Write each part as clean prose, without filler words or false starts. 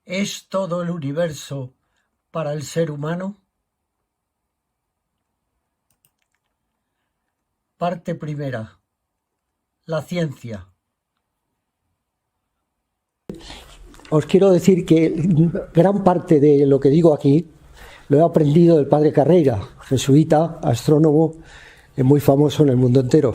¿Es todo el universo para el ser humano? Parte primera. La ciencia. Os quiero decir que gran parte de lo que digo aquí lo he aprendido del padre Carreira, jesuita, astrónomo, muy famoso en el mundo entero.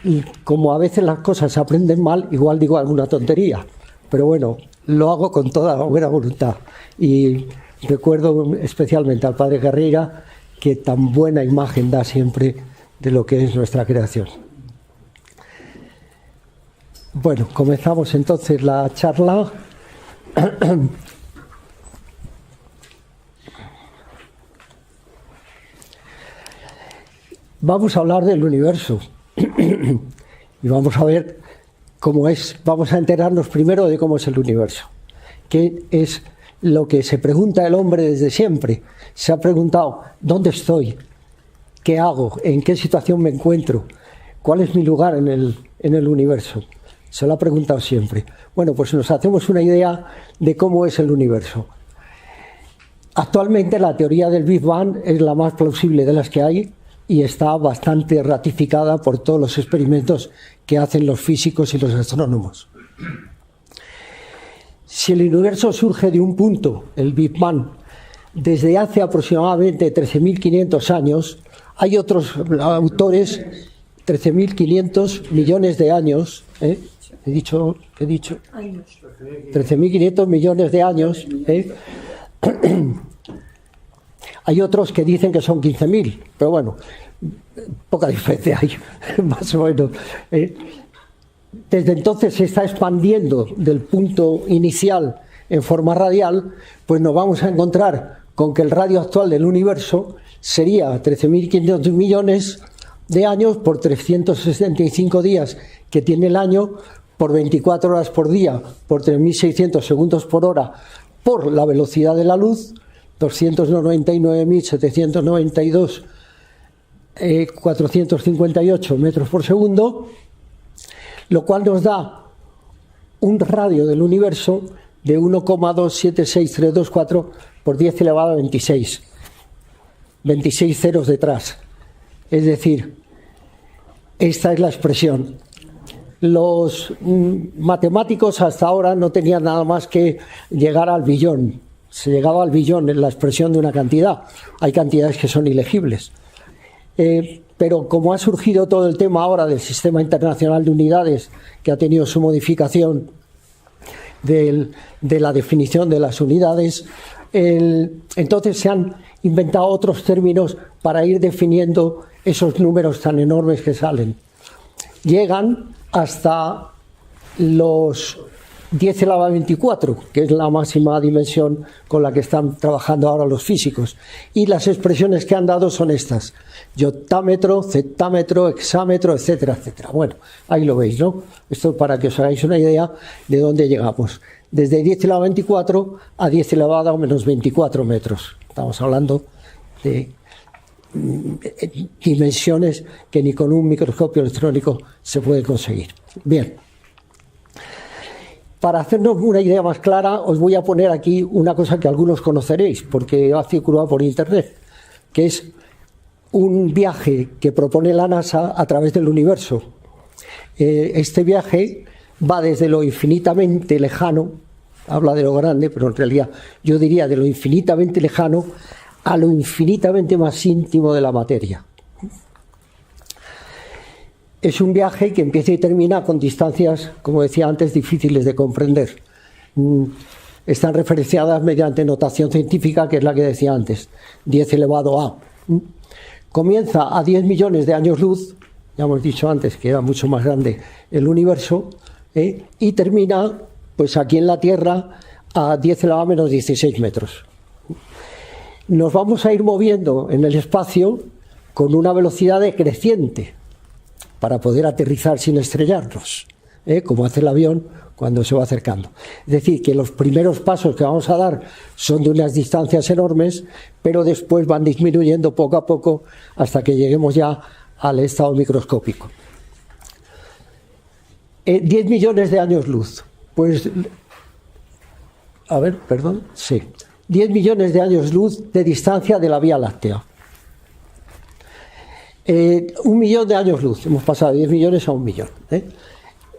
Y como a veces las cosas se aprenden mal, igual digo alguna tontería, pero bueno, lo hago con toda buena voluntad. Y recuerdo especialmente al padre Carreira, que tan buena imagen da siempre de lo que es nuestra creación. Bueno, comenzamos entonces la charla. Vamos a hablar del universo y vamos a ver cómo es. Vamos a enterarnos primero de cómo es el universo, que es lo que se pregunta el hombre desde siempre. Se ha preguntado: ¿dónde estoy? ¿Qué hago? ¿En qué situación me encuentro? ¿Cuál es mi lugar en el universo? Se lo ha preguntado siempre. Bueno, pues nos hacemos una idea de cómo es el universo. Actualmente la teoría del Big Bang es la más plausible de las que hay y está bastante ratificada por todos los experimentos que hacen los físicos y los astrónomos. Si el universo surge de un punto, el Big Bang, desde hace aproximadamente 13.500 años, hay otros autores, 13.500 millones de años, he dicho 13.500 millones de años. Hay otros que dicen que son 15.000, pero bueno, poca diferencia hay, más o menos. Desde entonces se está expandiendo del punto inicial en forma radial, pues nos vamos a encontrar con que el radio actual del universo sería 13.500 millones de años por 365 días que tiene el año, por 24 horas por día, por 3.600 segundos por hora, por la velocidad de la luz, 299.792.458 metros por segundo, lo cual nos da un radio del universo de 1,276324 por 10 elevado a 26. 26 ceros detrás. Es decir, esta es la expresión. Los matemáticos hasta ahora no tenían nada más que llegar al billón. Se llegaba al billón en la expresión de una cantidad. Hay cantidades que son ilegibles. Pero como ha surgido todo el tema ahora del Sistema Internacional de Unidades, que ha tenido su modificación de la definición de las unidades, entonces se han inventado otros términos para ir definiendo esos números tan enormes que salen. Llegan hasta los 10 elevado a 24, que es la máxima dimensión con la que están trabajando ahora los físicos. Y las expresiones que han dado son estas: yotámetro, zetámetro, hexámetro, etcétera, etcétera. Bueno, ahí lo veis, ¿no? Esto para que os hagáis una idea de dónde llegamos. Desde 10 elevado a 24 a 10 elevado a menos 24 metros. Estamos hablando de dimensiones que ni con un microscopio electrónico se puede conseguir. Bien. Para hacernos una idea más clara, os voy a poner aquí una cosa que algunos conoceréis, porque ha circulado por internet, que es un viaje que propone la NASA a través del universo. Este viaje va desde lo infinitamente lejano, habla de lo grande, pero en realidad yo diría de lo infinitamente lejano a lo infinitamente más íntimo de la materia. Es un viaje que empieza y termina con distancias, como decía antes, difíciles de comprender. Están referenciadas mediante notación científica, que es la que decía antes, 10 elevado a. Comienza a 10 millones de años luz, ya hemos dicho antes que era mucho más grande el universo, y termina pues aquí en la Tierra a 10 elevado a menos 16 metros. Nos vamos a ir moviendo en el espacio con una velocidad decreciente para poder aterrizar sin estrellarnos, como hace el avión cuando se va acercando. Es decir, que los primeros pasos que vamos a dar son de unas distancias enormes, pero después van disminuyendo poco a poco hasta que lleguemos ya al estado microscópico. 10 millones de años luz. Pues a ver, perdón, sí, 10 millones de años luz de distancia de la Vía Láctea. 1 millón de años luz, hemos pasado de 10 millones a 1 millón.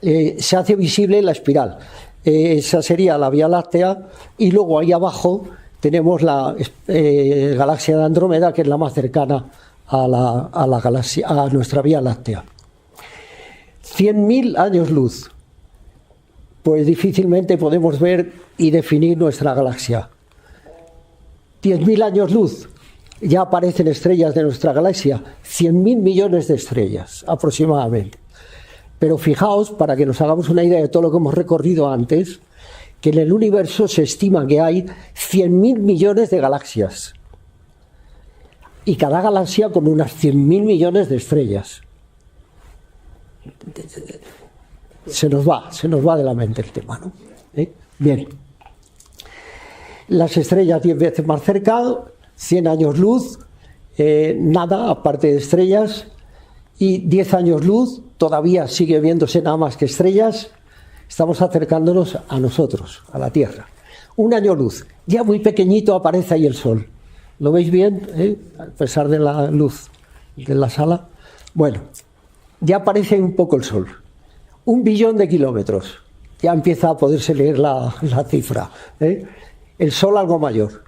Se hace visible la espiral. Esa sería la Vía Láctea, y luego ahí abajo tenemos la galaxia de Andrómeda, que es la más cercana a la galaxia, a nuestra Vía Láctea. 100.000 años luz. Pues difícilmente podemos ver y definir nuestra galaxia. 10.000 años luz, ya aparecen estrellas de nuestra galaxia, 100.000 millones de estrellas aproximadamente. Pero fijaos, para que nos hagamos una idea de todo lo que hemos recorrido antes, que en el universo se estima que hay 100.000 millones de galaxias. Y cada galaxia con unas 100.000 millones de estrellas. Se nos va de la mente el tema, ¿no? Bien. Las estrellas 10 veces más cerca, 100 años luz, nada aparte de estrellas, y 10 años luz, todavía sigue viéndose nada más que estrellas. Estamos acercándonos a nosotros, a la Tierra. 1 año luz, ya muy pequeñito aparece ahí el Sol. ¿Lo veis bien? A pesar de la luz de la sala. Bueno, ya aparece un poco el Sol. 1 billón de kilómetros. Ya empieza a poderse leer la cifra. El Sol algo mayor.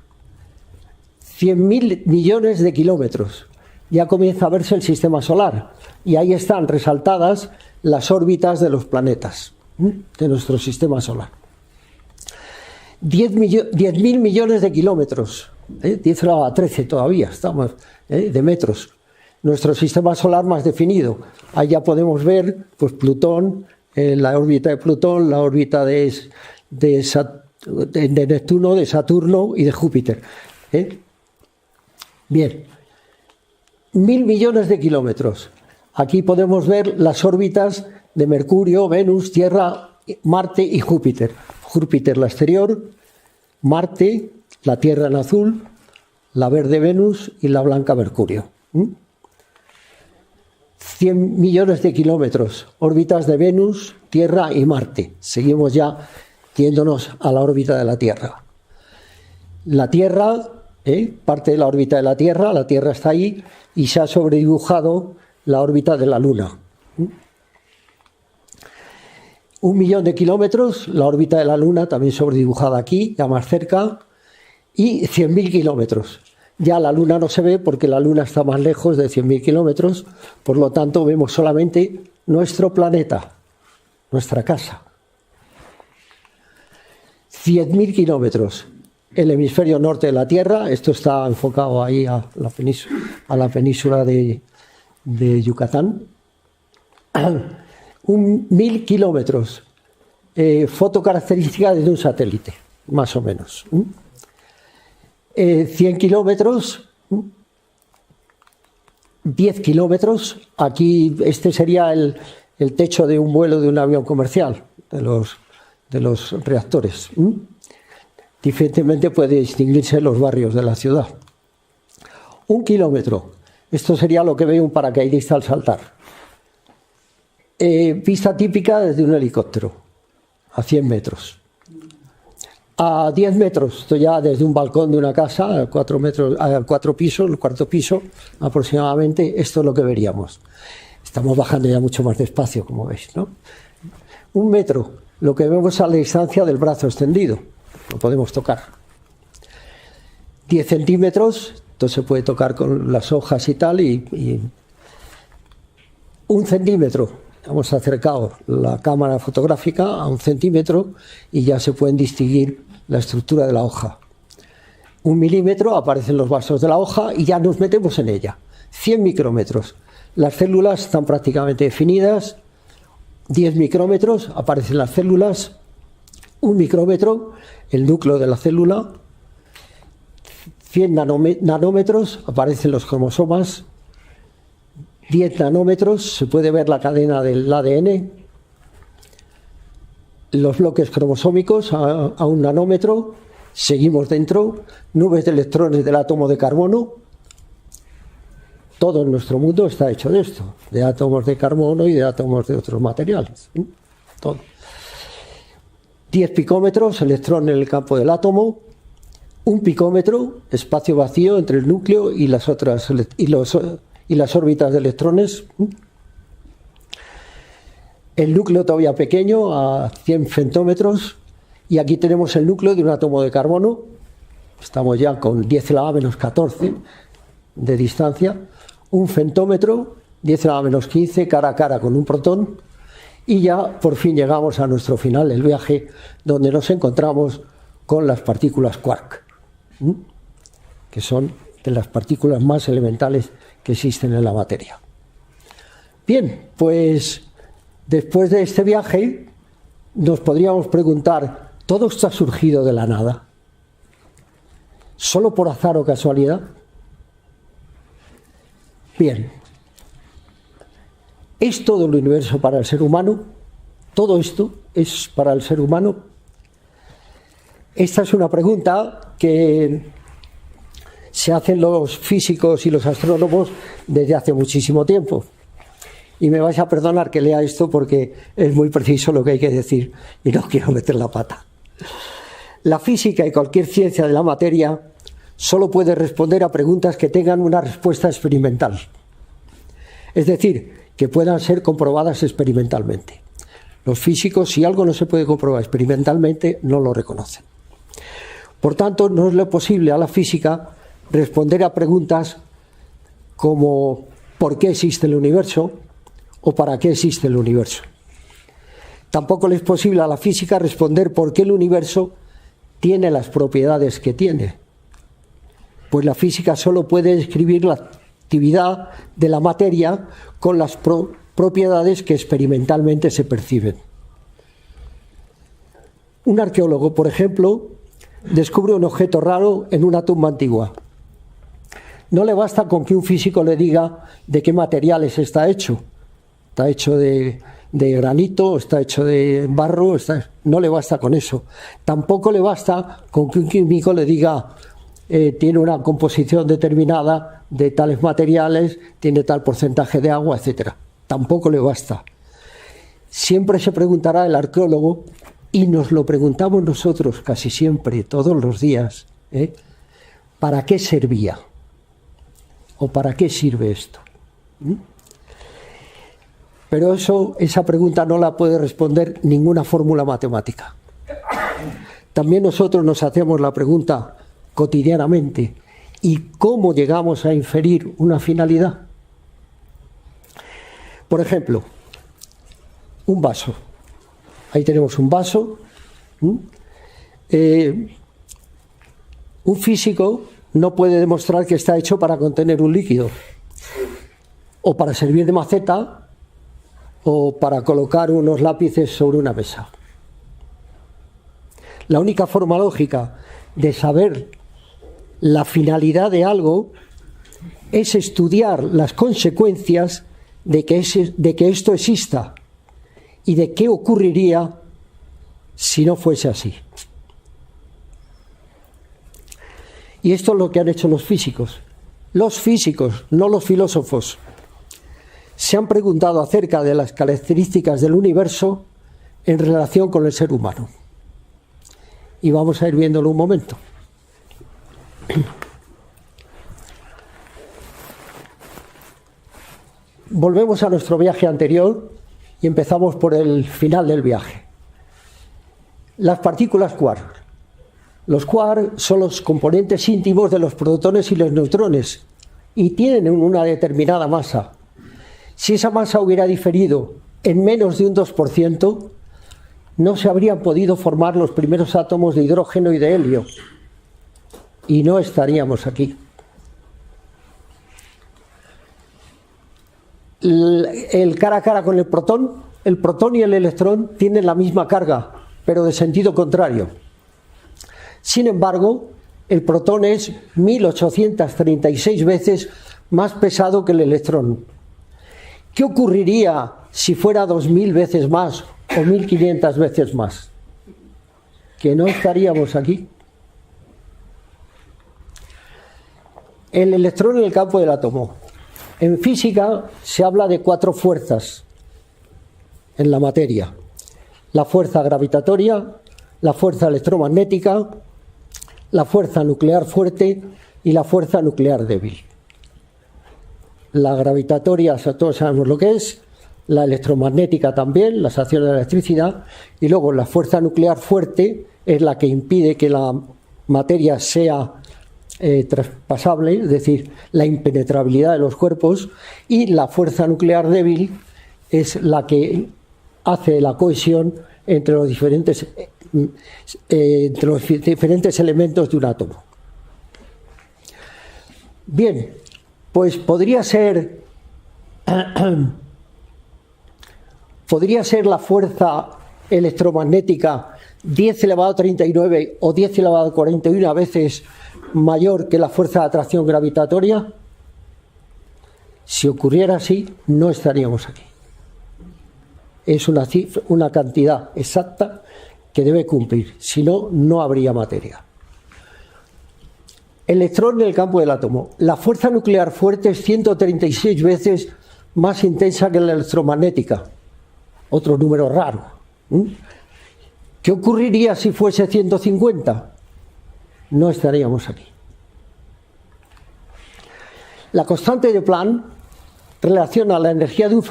100.000 millones de kilómetros. Ya comienza a verse el sistema solar. Y ahí están resaltadas las órbitas de los planetas de nuestro sistema solar. 10.000 millones de kilómetros. 10 a la 13 todavía estamos, de metros. Nuestro sistema solar más definido. Ahí ya podemos ver pues, Plutón, la órbita de Plutón, la órbita de Neptuno, de Saturno y de Júpiter. Bien, 1.000 millones de kilómetros. Aquí podemos ver las órbitas de Mercurio, Venus, Tierra, Marte y Júpiter. Júpiter la exterior, Marte, la Tierra en azul, la verde Venus y la blanca Mercurio. 100 millones de kilómetros, órbitas de Venus, Tierra y Marte. Seguimos ya yéndonos a la órbita de la Tierra. La Tierra, parte de la órbita de la Tierra está ahí y se ha sobredibujado la órbita de la Luna. 1 millón de kilómetros, la órbita de la Luna también sobredibujada aquí, ya más cerca, y 100.000 kilómetros. Ya la Luna no se ve porque la Luna está más lejos de 100.000 kilómetros, por lo tanto vemos solamente nuestro planeta, nuestra casa. 100.000 kilómetros. El hemisferio norte de la Tierra, esto está enfocado ahí a la península de Yucatán. 1.000 kilómetros. Fotocaracterística de un satélite, más o menos. 100 kilómetros, 10 kilómetros. Aquí este sería el techo de un vuelo de un avión comercial, de los reactores. Difícilmente puede distinguirse los barrios de la ciudad. 1 kilómetro. Esto sería lo que ve un paracaidista al saltar. Vista típica desde un helicóptero, a 100 metros. A 10 metros, esto ya desde un balcón de una casa, a 4 pisos, el cuarto piso aproximadamente, esto es lo que veríamos. Estamos bajando ya mucho más despacio, como veis, ¿no? 1 metro, lo que vemos a la distancia del brazo extendido, lo podemos tocar. 10 centímetros, esto se puede tocar con las hojas y tal, y 1 centímetro. Hemos acercado la cámara fotográfica a 1 centímetro y ya se pueden distinguir la estructura de la hoja. 1 milímetro, aparecen los vasos de la hoja y ya nos metemos en ella. 100 micrómetros. Las células están prácticamente definidas. 10 micrómetros, aparecen las células. 1 micrómetro, el núcleo de la célula. 100 nanómetros, aparecen los cromosomas. 10 nanómetros, se puede ver la cadena del ADN, los bloques cromosómicos a 1 nanómetro, seguimos dentro, nubes de electrones del átomo de carbono. Todo en nuestro mundo está hecho de esto, de átomos de carbono y de átomos de otros materiales. Todo. 10 picómetros, electrón en el campo del átomo, 1 picómetro, espacio vacío entre el núcleo y las órbitas de electrones. El núcleo todavía pequeño, a 100 femtómetros, y aquí tenemos el núcleo de un átomo de carbono. Estamos ya con 10 a la -14 de distancia, 1 femtómetro, 10 a la -15, cara a cara con un protón, y ya por fin llegamos a nuestro final del viaje, donde nos encontramos con las partículas quark, que son de las partículas más elementales que existen en la materia. Bien, pues después de este viaje nos podríamos preguntar, ¿todo esto ha surgido de la nada? ¿Solo por azar o casualidad? Bien, ¿es todo el universo para el ser humano? ¿Todo esto es para el ser humano? Esta es una pregunta que se hacen los físicos y los astrónomos desde hace muchísimo tiempo. Y me vais a perdonar que lea esto porque es muy preciso lo que hay que decir y no quiero meter la pata. La física y cualquier ciencia de la materia solo puede responder a preguntas que tengan una respuesta experimental. Es decir, que puedan ser comprobadas experimentalmente. Los físicos, si algo no se puede comprobar experimentalmente, no lo reconocen. Por tanto, no es lo posible a la física responder a preguntas como ¿por qué existe el universo? ¿O para qué existe el universo? Tampoco le es posible a la física responder por qué el universo tiene las propiedades que tiene. Pues la física solo puede describir la actividad de la materia con las propiedades que experimentalmente se perciben. Un arqueólogo, por ejemplo, descubre un objeto raro en una tumba antigua. No le basta con que un físico le diga de qué materiales está hecho. Está hecho de granito, está hecho de barro, no le basta con eso. Tampoco le basta con que un químico le diga tiene una composición determinada de tales materiales, tiene tal porcentaje de agua, etc. Tampoco le basta. Siempre se preguntará el arqueólogo, y nos lo preguntamos nosotros casi siempre, todos los días, ¿para qué servía? ¿O para qué sirve esto? Pero esa pregunta no la puede responder ninguna fórmula matemática. También nosotros nos hacemos la pregunta cotidianamente, ¿y cómo llegamos a inferir una finalidad? Por ejemplo, un vaso. Ahí tenemos un vaso. Un físico no puede demostrar que está hecho para contener un líquido, o para servir de maceta, o para colocar unos lápices sobre una mesa. La única forma lógica de saber la finalidad de algo es estudiar las consecuencias de que esto exista y de qué ocurriría si no fuese así. Y esto es lo que han hecho los físicos. Los físicos, no los filósofos, se han preguntado acerca de las características del universo en relación con el ser humano. Y vamos a ir viéndolo un momento. Volvemos a nuestro viaje anterior y empezamos por el final del viaje. Las partículas quark. Los quark son los componentes íntimos de los protones y los neutrones y tienen una determinada masa. Si esa masa hubiera diferido en menos de un 2%, no se habrían podido formar los primeros átomos de hidrógeno y de helio y no estaríamos aquí. El cara a cara con el protón y el electrón tienen la misma carga, pero de sentido contrario. Sin embargo, el protón es 1836 veces más pesado que el electrón. ¿Qué ocurriría si fuera 2000 veces más o 1500 veces más? Que no estaríamos aquí. El electrón en el campo del átomo. En física se habla de 4 fuerzas en la materia: la fuerza gravitatoria, la fuerza electromagnética, la fuerza nuclear fuerte y la fuerza nuclear débil. La gravitatoria, todos sabemos lo que es, la electromagnética también, las acciones de la electricidad, y luego la fuerza nuclear fuerte es la que impide que la materia sea traspasable, es decir, la impenetrabilidad de los cuerpos, y la fuerza nuclear débil es la que hace la cohesión entre los diferentes elementos de un átomo. Bien, pues podría ser la fuerza electromagnética 10 elevado a 39 o 10 elevado a 41 veces mayor que la fuerza de atracción gravitatoria. Si ocurriera así, no estaríamos aquí. Es una cantidad exacta que debe cumplir, si no, no habría materia. Electrón en el campo del átomo. La fuerza nuclear fuerte es 136 veces más intensa que la electromagnética. Otro número raro. ¿Qué ocurriría si fuese 150? No estaríamos aquí. La constante de Planck relaciona la energía de un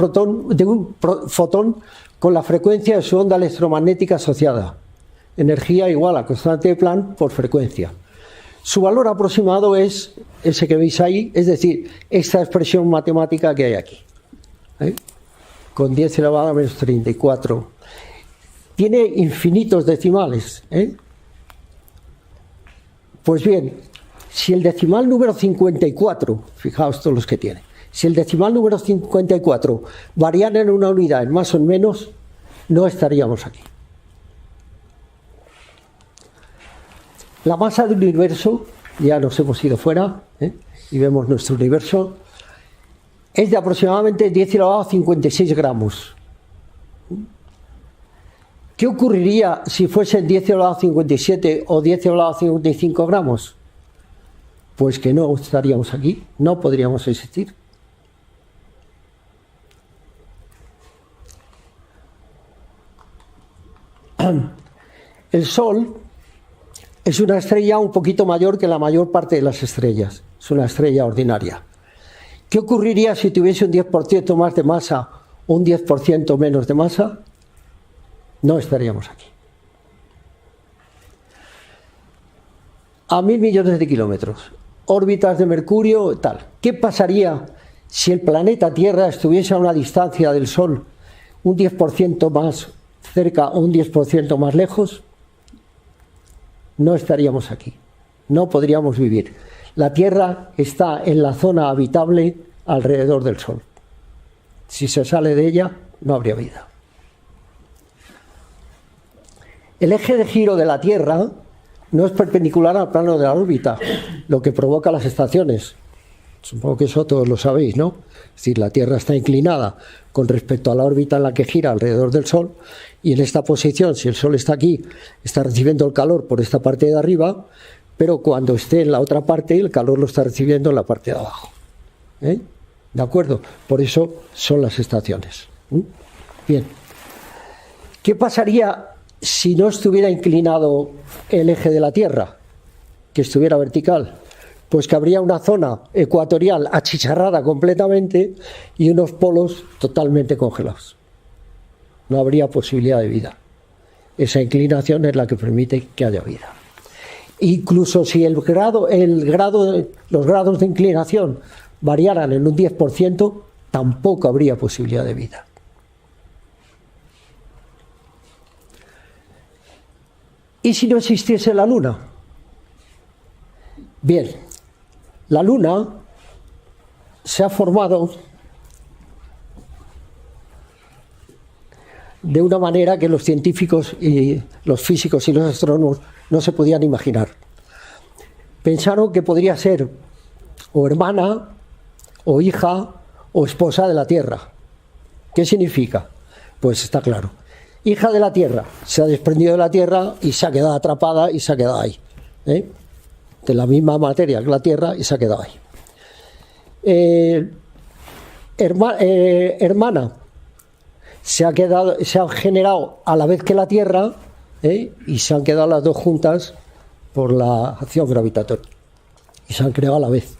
fotón con la frecuencia de su onda electromagnética asociada. Energía igual a constante de Planck por frecuencia. Su valor aproximado es ese que veis ahí, es decir, esta expresión matemática que hay aquí, con 10 elevado a menos 34. Tiene infinitos decimales. Pues bien, si el decimal número 54, fijaos todos los que tiene, si el decimal número 54 variara en una unidad en más o en menos, no estaríamos aquí. La masa del universo, ya nos hemos ido fuera, y vemos nuestro universo, es de aproximadamente 10 elevado a 56 gramos. ¿Qué ocurriría si fuesen 10 elevado a 57 o 10 elevado a 55 gramos? Pues que no estaríamos aquí, no podríamos existir. El Sol es una estrella un poquito mayor que la mayor parte de las estrellas. Es una estrella ordinaria. ¿Qué ocurriría si tuviese un 10% más de masa o un 10% menos de masa? No estaríamos aquí. A 1.000 millones de kilómetros, órbitas de Mercurio, tal. ¿Qué pasaría si el planeta Tierra estuviese a una distancia del Sol un 10% más cerca o un 10% más lejos? No estaríamos aquí, no podríamos vivir. La Tierra está en la zona habitable alrededor del Sol. Si se sale de ella, no habría vida. El eje de giro de la Tierra no es perpendicular al plano de la órbita, lo que provoca las estaciones. Supongo que eso todos lo sabéis, ¿no? Es decir, la Tierra está inclinada con respecto a la órbita en la que gira alrededor del Sol, y en esta posición, si el Sol está aquí, está recibiendo el calor por esta parte de arriba, pero cuando esté en la otra parte, el calor lo está recibiendo en la parte de abajo. ¿De acuerdo? Por eso son las estaciones. Bien. ¿Qué pasaría si no estuviera inclinado el eje de la Tierra, que estuviera vertical? Pues que habría una zona ecuatorial achicharrada completamente y unos polos totalmente congelados. No habría posibilidad de vida. Esa inclinación es la que permite que haya vida. Incluso si los grados de inclinación variaran en un 10%, tampoco habría posibilidad de vida. ¿Y si no existiese la Luna? Bien, la Luna se ha formado de una manera que los científicos y los físicos y los astrónomos no se podían imaginar. Pensaron que podría ser o hermana, o hija, o esposa de la Tierra. ¿Qué significa? Pues está claro. Hija de la Tierra, se ha desprendido de la Tierra y se ha quedado atrapada y se ha quedado ahí. De la misma materia que la Tierra y se ha quedado ahí. Hermana, se ha generado a la vez que la Tierra, y se han quedado las dos juntas por la acción gravitatoria y se han creado a la vez.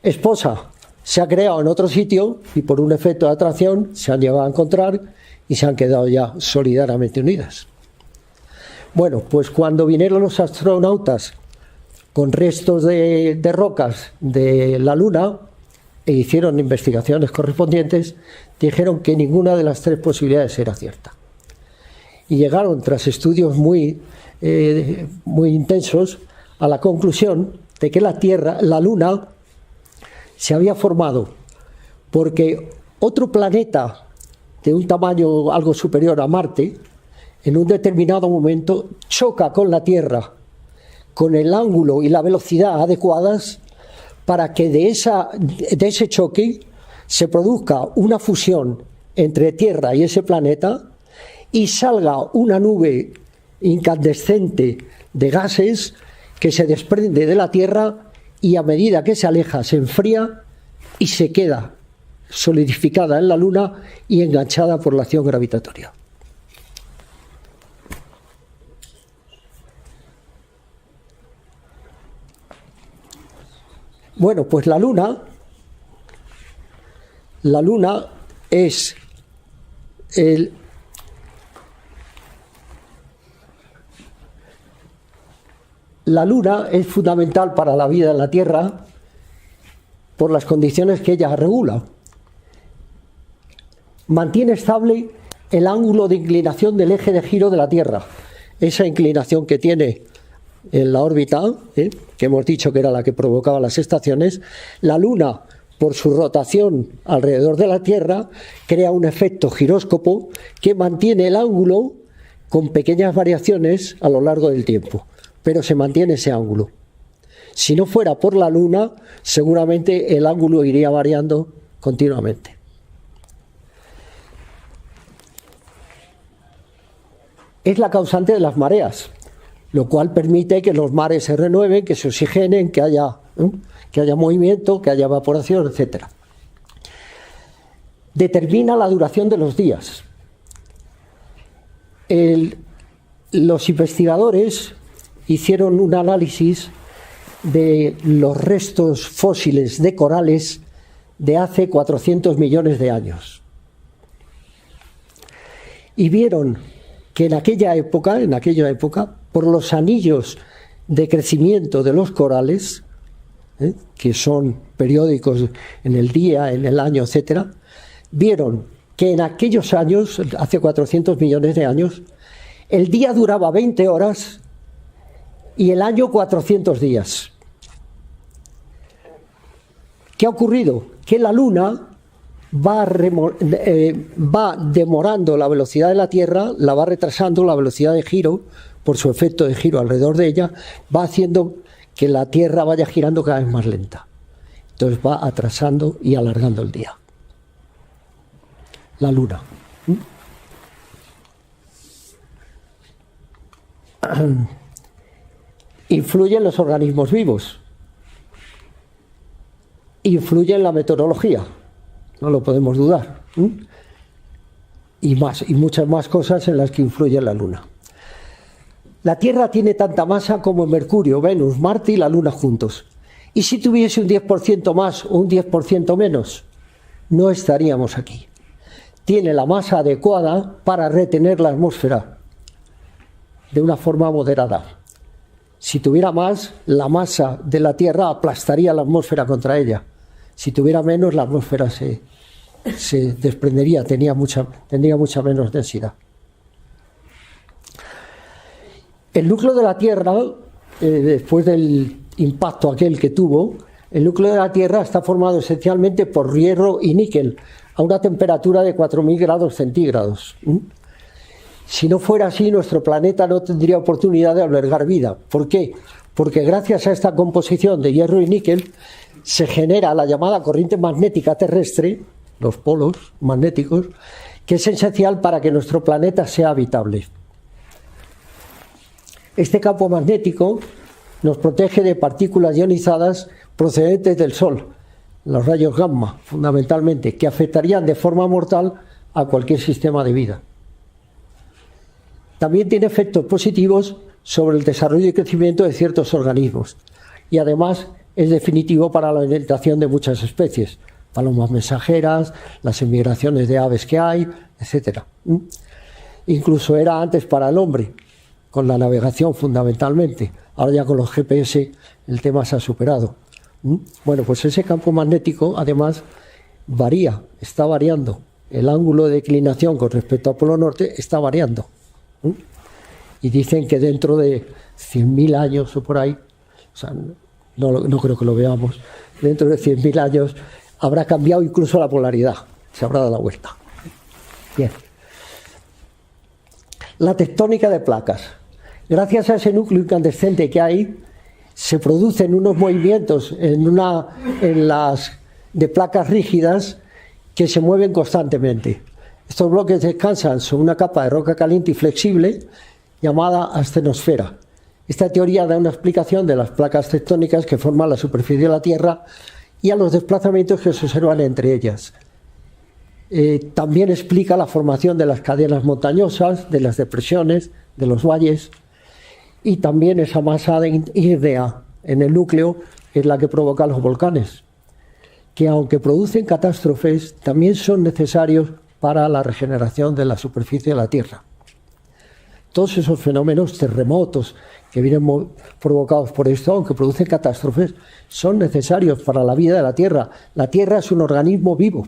Esposa se ha creado en otro sitio y por un efecto de atracción se han llegado a encontrar y se han quedado ya solidariamente unidas. Bueno, pues cuando vinieron los astronautas con restos de rocas de la Luna e hicieron investigaciones correspondientes, dijeron que ninguna de las tres posibilidades era cierta. Y llegaron, tras estudios muy intensos, a la conclusión de que la Luna, se había formado porque otro planeta de un tamaño algo superior a Marte, en un determinado momento choca con la Tierra con el ángulo y la velocidad adecuadas para que de ese choque se produzca una fusión entre Tierra y ese planeta y salga una nube incandescente de gases que se desprende de la Tierra y a medida que se aleja se enfría y se queda solidificada en la Luna y enganchada por la acción gravitatoria. Bueno, pues la Luna es La Luna es fundamental para la vida en la Tierra por las condiciones que ella regula. Mantiene estable el ángulo de inclinación del eje de giro de la Tierra. Esa inclinación que tiene en la órbita, que hemos dicho que era la que provocaba las estaciones, la Luna, por su rotación alrededor de la Tierra, crea un efecto giróscopo que mantiene el ángulo con pequeñas variaciones a lo largo del tiempo, pero se mantiene ese ángulo. Si no fuera por la Luna, seguramente el ángulo iría variando continuamente. Es la causante de las mareas, lo cual permite que los mares se renueven, que se oxigenen, que haya movimiento, que haya evaporación, etc. Determina la duración de los días. Los investigadores hicieron un análisis de los restos fósiles de corales de hace 400 millones de años. Y vieron que en aquella época, por los anillos de crecimiento de los corales, que son periódicos en el día, en el año, etc., vieron que en aquellos años, hace 400 millones de años, el día duraba 20 horas y el año 400 días. ¿Qué ha ocurrido? Que la Luna va demorando la velocidad de la Tierra, la va retrasando la velocidad de giro, por su efecto de giro alrededor de ella, va haciendo que la Tierra vaya girando cada vez más lenta. Entonces va atrasando y alargando el día. La Luna. Influye en los organismos vivos. Influye en la meteorología. No lo podemos dudar. Y muchas más cosas en las que influye la Luna. La Tierra tiene tanta masa como Mercurio, Venus, Marte y la Luna juntos. Y si tuviese un 10% más o un 10% menos, no estaríamos aquí. Tiene la masa adecuada para retener la atmósfera de una forma moderada. Si tuviera más, la masa de la Tierra aplastaría la atmósfera contra ella. Si tuviera menos, la atmósfera se desprendería, tendría mucha menos densidad. El núcleo de la Tierra, después del impacto aquel que tuvo, el núcleo de la Tierra está formado esencialmente por hierro y níquel, a una temperatura de 4.000 grados centígrados. Si no fuera así, nuestro planeta no tendría oportunidad de albergar vida. ¿Por qué? Porque gracias a esta composición de hierro y níquel se genera la llamada corriente magnética terrestre, los polos magnéticos, que es esencial para que nuestro planeta sea habitable. Este campo magnético nos protege de partículas ionizadas procedentes del Sol, los rayos gamma, fundamentalmente, que afectarían de forma mortal a cualquier sistema de vida. También tiene efectos positivos sobre el desarrollo y crecimiento de ciertos organismos y además es definitivo para la alimentación de muchas especies, palomas mensajeras, las emigraciones de aves que hay, etc. Incluso era antes para el hombre, con la navegación fundamentalmente. Ahora ya con los GPS el tema se ha superado. Bueno, pues ese campo magnético además varía, está variando. El ángulo de declinación con respecto al Polo Norte está variando. Y dicen que dentro de 100.000 años o por ahí, o sea, no creo que lo veamos, dentro de 100.000 años habrá cambiado incluso la polaridad, se habrá dado la vuelta. Bien. La tectónica de placas. Gracias a ese núcleo incandescente que hay, se producen unos movimientos de placas rígidas que se mueven constantemente. Estos bloques descansan sobre una capa de roca caliente y flexible llamada astenosfera. Esta teoría da una explicación de las placas tectónicas que forman la superficie de la Tierra y a los desplazamientos que se observan entre ellas. También explica la formación de las cadenas montañosas, de las depresiones, de los valles, y también esa masa ígnea en el núcleo es la que provoca los volcanes, que aunque producen catástrofes, también son necesarios para la regeneración de la superficie de la Tierra. Todos esos fenómenos, terremotos que vienen provocados por esto, aunque producen catástrofes, son necesarios para la vida de la Tierra. La Tierra es un organismo vivo.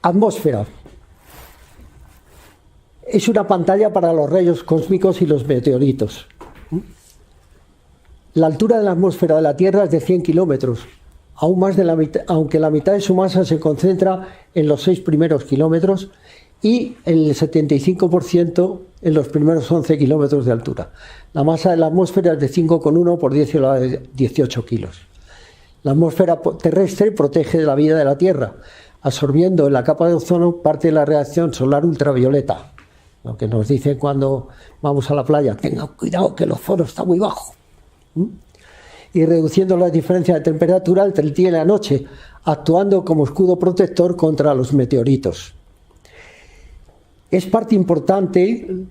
Atmósfera. Es una pantalla para los rayos cósmicos y los meteoritos. La altura de la atmósfera de la Tierra es de 100 kilómetros, aún más de la mitad, aunque la mitad de su masa se concentra en los 6 primeros kilómetros y el 75% en los primeros 11 kilómetros de altura. La masa de la atmósfera es de 5,1 por 10 a la 18 kilos. La atmósfera terrestre protege de la vida de la Tierra, absorbiendo en la capa de ozono parte de la radiación solar ultravioleta. Lo que nos dicen cuando vamos a la playa, tengan cuidado que el ozono está muy bajo. Y reduciendo las diferencias de temperatura entre el día y la noche, actuando como escudo protector contra los meteoritos. Es parte importante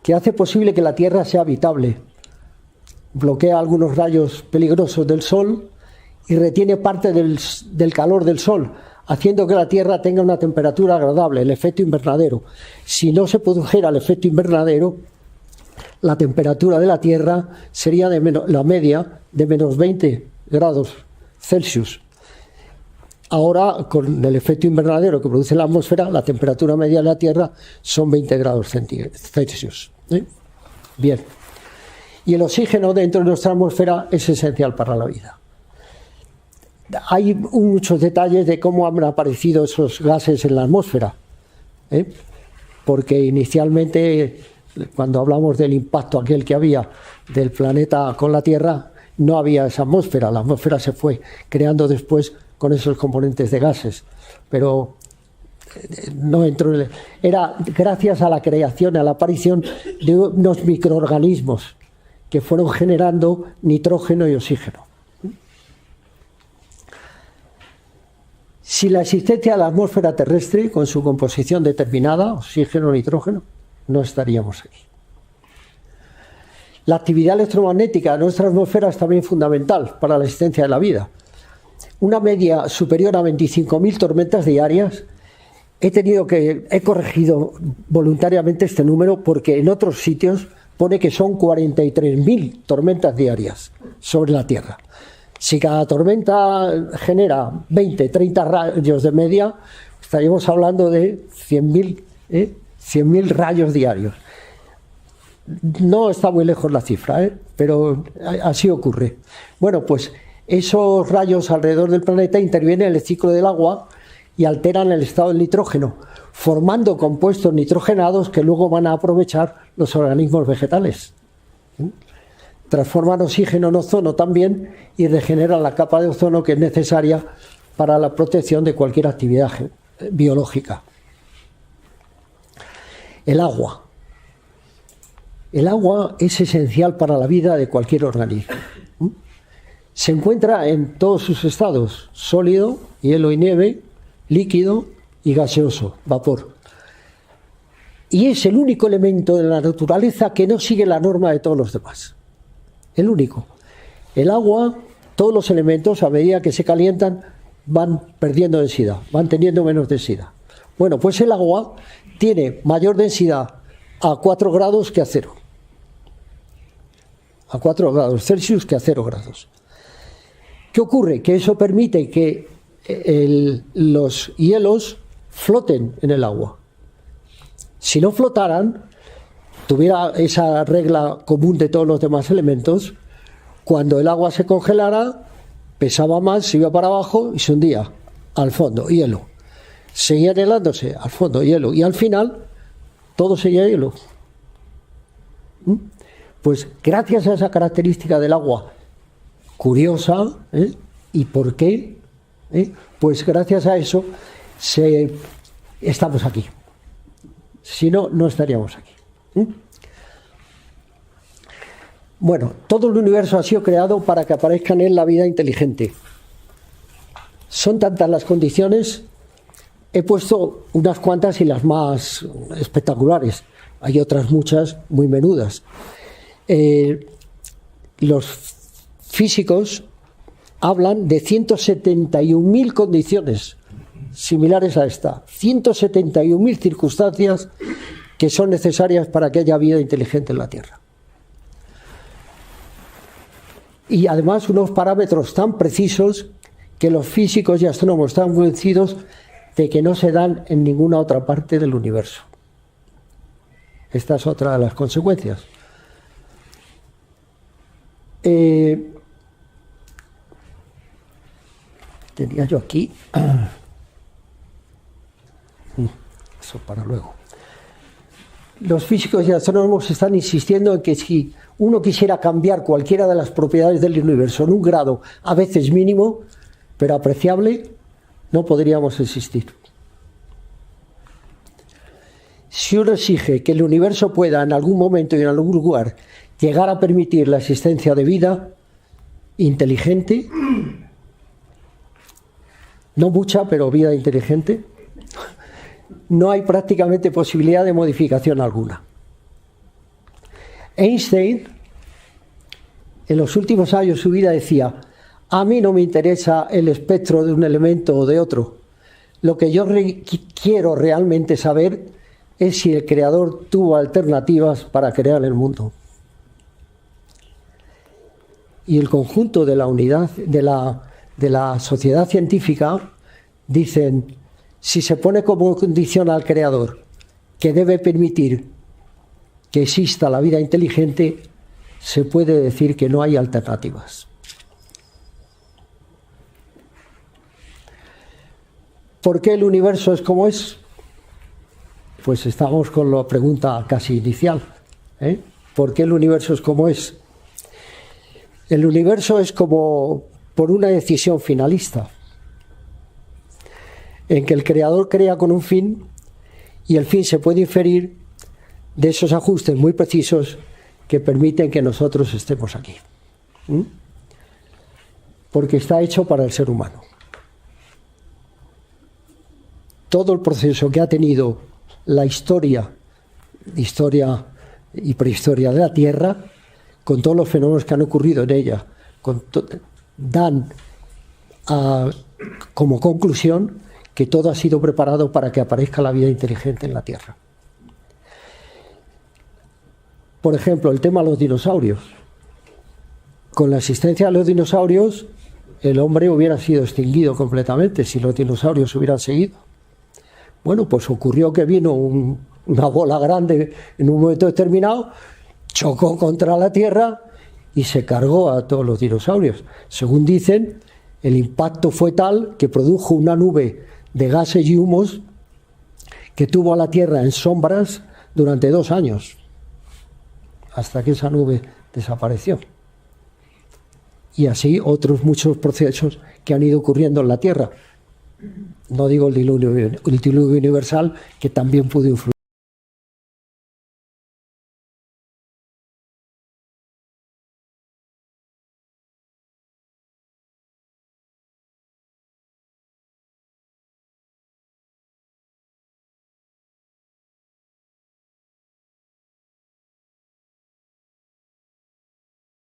que hace posible que la Tierra sea habitable. Bloquea algunos rayos peligrosos del Sol y retiene parte del calor del Sol, haciendo que la Tierra tenga una temperatura agradable, el efecto invernadero. Si no se produjera el efecto invernadero, la temperatura de la Tierra sería la media de menos 20 grados Celsius. Ahora, con el efecto invernadero que produce la atmósfera, la temperatura media de la Tierra son 20 grados Celsius. Bien. Y el oxígeno dentro de nuestra atmósfera es esencial para la vida. Hay muchos detalles de cómo han aparecido esos gases en la atmósfera, porque inicialmente, cuando hablamos del impacto aquel que había del planeta con la Tierra, no había esa atmósfera. La atmósfera se fue creando después con esos componentes de gases, pero no entró era gracias a la creación, a la aparición de unos microorganismos que fueron generando nitrógeno y oxígeno. Sin la existencia de la atmósfera terrestre, con su composición determinada, oxígeno, nitrógeno, no estaríamos aquí. La actividad electromagnética de nuestra atmósfera es también fundamental para la existencia de la vida. Una media superior a 25.000 tormentas diarias. He corregido voluntariamente este número porque en otros sitios pone que son 43.000 tormentas diarias sobre la Tierra. Si cada tormenta genera 20, 30 rayos de media, estaríamos hablando de 100.000 rayos diarios. No está muy lejos la cifra, pero así ocurre. Bueno, pues esos rayos alrededor del planeta intervienen en el ciclo del agua y alteran el estado del nitrógeno, formando compuestos nitrogenados que luego van a aprovechar los organismos vegetales. Transforman oxígeno en ozono también y regeneran la capa de ozono que es necesaria para la protección de cualquier actividad biológica. El agua. El agua es esencial para la vida de cualquier organismo. Se encuentra en todos sus estados: sólido, hielo y nieve, líquido y gaseoso, vapor. y es el único elemento de la naturaleza que no sigue la norma de todos los demás. El único. El agua, todos los elementos, a medida que se calientan, van perdiendo densidad, van teniendo menos densidad. Bueno, pues el agua tiene mayor densidad a 4 grados que a 0. A 4 grados Celsius que a 0 grados. ¿Qué ocurre? Que eso permite que los hielos floten en el agua. Si no flotaran, tuviera esa regla común de todos los demás elementos, cuando el agua se congelara, pesaba más, se iba para abajo y se hundía al fondo, hielo. Seguía helándose al fondo, hielo, y al final todo seguía hielo. Pues gracias a esa característica del agua curiosa, ¿y por qué? Pues gracias a eso estamos aquí. Si no, no estaríamos aquí. Bueno, todo el universo ha sido creado para que aparezca en él la vida inteligente. Son tantas las condiciones, he puesto unas cuantas y las más espectaculares. Hay otras muchas muy menudas. Los físicos hablan de 171.000 condiciones similares a esta, 171.000 circunstancias que son necesarias para que haya vida inteligente en la Tierra. Y además unos parámetros tan precisos que los físicos y astrónomos están convencidos de que no se dan en ninguna otra parte del universo. Esta es otra de las consecuencias. Tenía yo aquí, eso para luego. Los físicos y astrónomos están insistiendo en que si uno quisiera cambiar cualquiera de las propiedades del universo en un grado a veces mínimo, pero apreciable, no podríamos existir. Si uno exige que el universo pueda en algún momento y en algún lugar llegar a permitir la existencia de vida inteligente, no mucha, pero vida inteligente, no hay prácticamente posibilidad de modificación alguna. Einstein, en los últimos años de su vida, decía: a mí no me interesa el espectro de un elemento o de otro. Lo que yo quiero realmente saber es si el creador tuvo alternativas para crear el mundo. Y el conjunto de la unidad de la sociedad científica dicen: si se pone como condición al creador que debe permitir que exista la vida inteligente, se puede decir que no hay alternativas. ¿Por qué el universo es como es? Pues estamos con la pregunta casi inicial. ¿Por qué el universo es como es? El universo es como por una decisión finalista, en que el creador crea con un fin y el fin se puede inferir de esos ajustes muy precisos que permiten que nosotros estemos aquí. Porque está hecho para el ser humano. Todo el proceso que ha tenido la historia y prehistoria de la Tierra, con todos los fenómenos que han ocurrido en ella, dan como conclusión que todo ha sido preparado para que aparezca la vida inteligente en la Tierra. Por ejemplo, el tema de los dinosaurios. Con la existencia de los dinosaurios, el hombre hubiera sido extinguido completamente si los dinosaurios hubieran seguido. Bueno, pues ocurrió que vino una bola grande en un momento determinado, chocó contra la Tierra y se cargó a todos los dinosaurios. Según dicen, el impacto fue tal que produjo una nube de gases y humos que tuvo a la Tierra en sombras durante 2 años, hasta que esa nube desapareció. Y así otros muchos procesos que han ido ocurriendo en la Tierra. No digo el diluvio universal, que también pudo influir.